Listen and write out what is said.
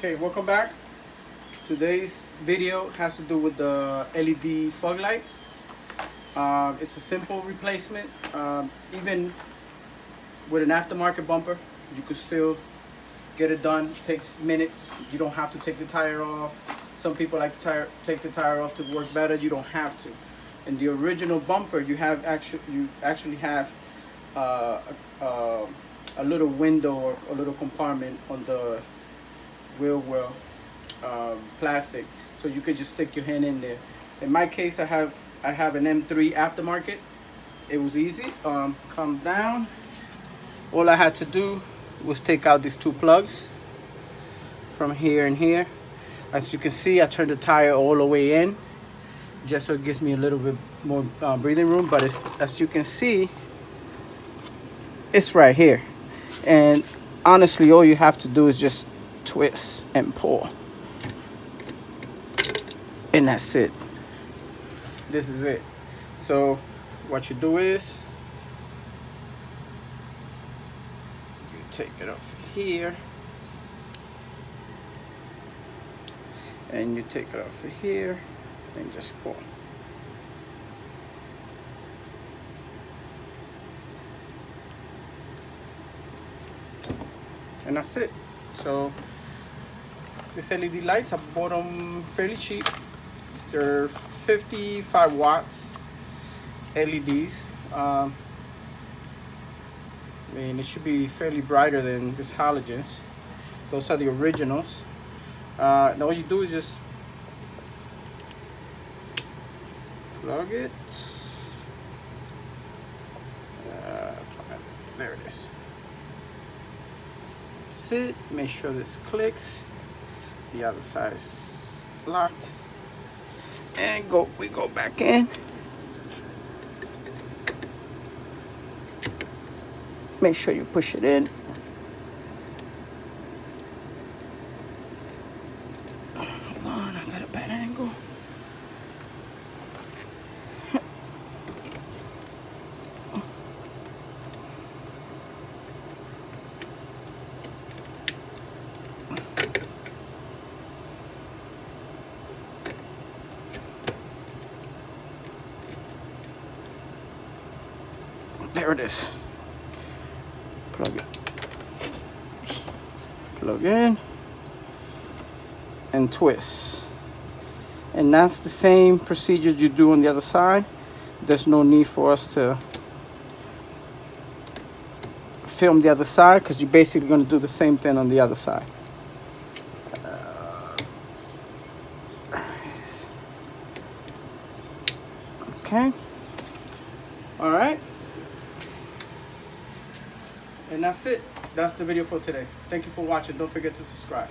Okay, welcome back. Today's video has to do with the LED fog lights. It's a simple replacement. Even with an aftermarket bumper, you could still get it done. It takes minutes. You don't have to take the tire off. Some people like to take the tire off to work better. You don't have to. In the original bumper, you actually have a little window or a little compartment on the wheel well plastic, so you could just stick your hand in there. In my case, I have an M3 aftermarket. It was easy. Come down. All I had to do was take out these two plugs from here and here. As you can see, I turned the tire all the way in just so it gives me a little bit more breathing room. But as you can see, it's right here. And honestly, all you have to do is just twist and pull, and that's it. This is it. So what you do is you take it off here and you take it off here and just pull. And that's it. So these LED lights, I bought them fairly cheap. They're 55 watts LEDs. I mean, it should be fairly brighter than these halogens. Those are the originals. And all you do is just plug it. There it is. That's it. Make sure this clicks. The other side is locked. And we go back in. Make sure you push it in. Hold on, I got a bad angle. There it is. Plug it. Plug in and twist. And that's the same procedure you do on the other side. There's no need for us to film the other side because you're basically going to do the same thing on the other side. Okay. All right. And that's it. That's the video for today. Thank you for watching. Don't forget to subscribe.